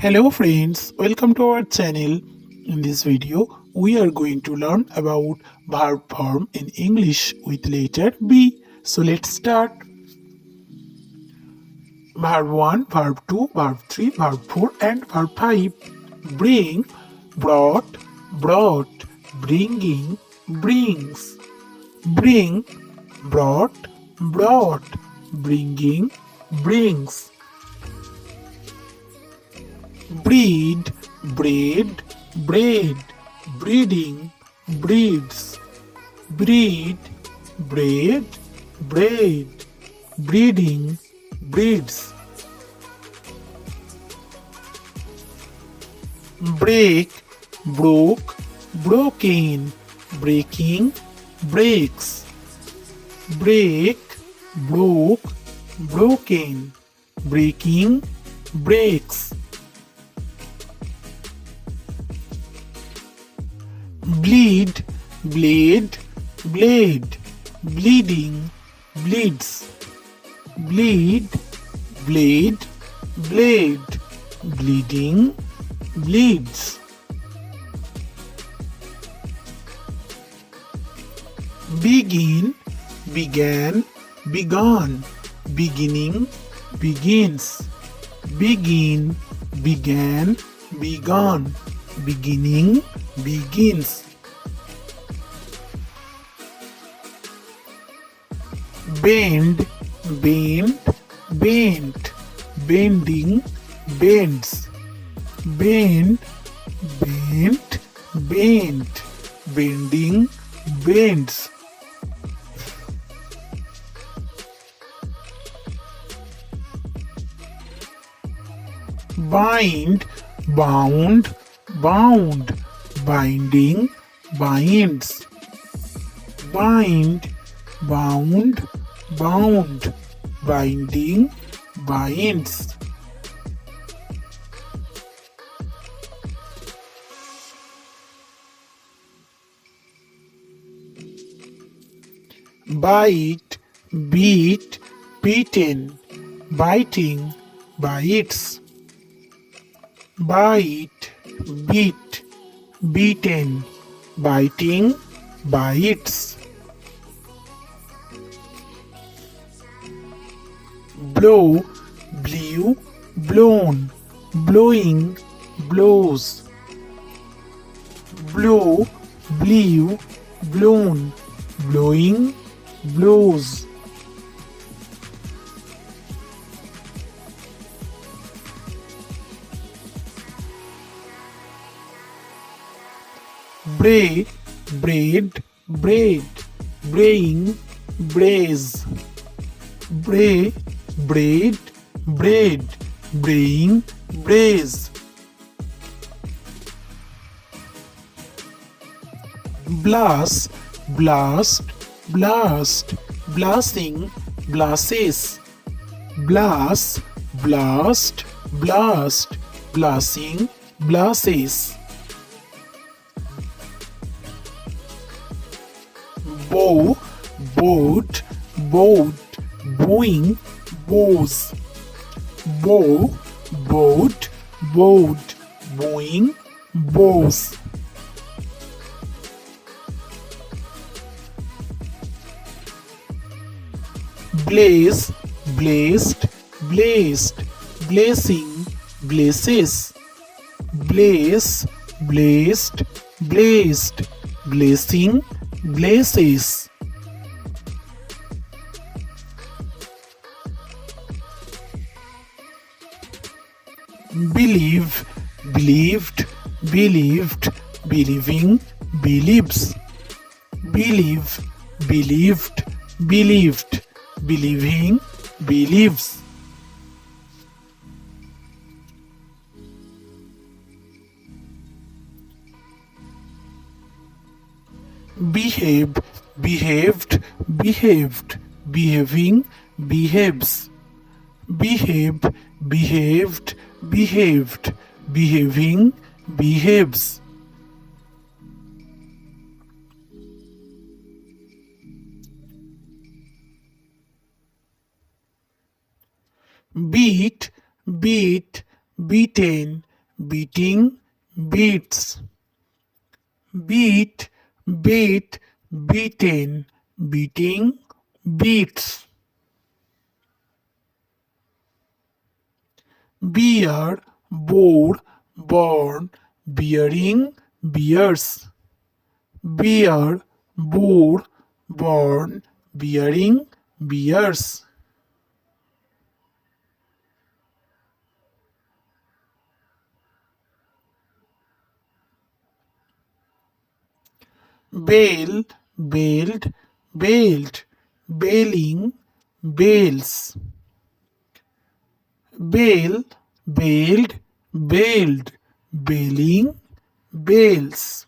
Hello friends, welcome to our channel. In this video, we are going to learn about verb form in English with letter B. So let's start. Verb 1, Verb 2, Verb 3, Verb 4 and Verb 5. Bring, brought, brought, bringing, brings. Bring, brought, brought, bringing, brings. Breed, breed, breed, breeding, breeds. Breed, breed, breed, breeding, breeds. Break, broke, broken, breaking, breaks. Break, broke, broken, breaking, breaks. Bleed, blade, blade, bleeding, bleeds. Bleed, blade, blade, bleeding, bleeds. Begin, began, begun, beginning, begins. Begin, began, begun, beginning, begins. Bend, bent, bent, bending, bends. Bend, bent, bent, bending, bends. Bind, bound, bound, binding, binds. Bind, bound, bound, binding, binds. Bite, beat, beaten, biting, bites. Bite, beat, beaten, biting, bites. Blow, blew, blown, blowing, blows. Blow, blew, blown, blowing, blows. Bray, braid, braid, braying, braise. Bray, braid, braid, braying, braise. Blast, blast, blast, blasting, blasses. Blast, blast, blast, blasting, blasses. Bow, boat, boat, bowing, bows. Bow, boat, boat, bowing, bows. Blaze, blazed, blazed, blazing, blazes. Blaze, blazed, blazed, blazing, blazes. Believe, believed, believed, believing, believes. Believe, believed, believed, believing, believes. Behave, behaved, behaved, behaving, behaves. Behave, behaved, behaved, behaving, behaves. Beat, beat, beaten, beating, beats. Beat, beat, beaten, beating, beats. Bear, bore, born, bearing, bears. Bear, bore, born, bearing, bears. Bail, bailed, bailed, bailing, bails. Bail, bailed, bailed, bailing, bails.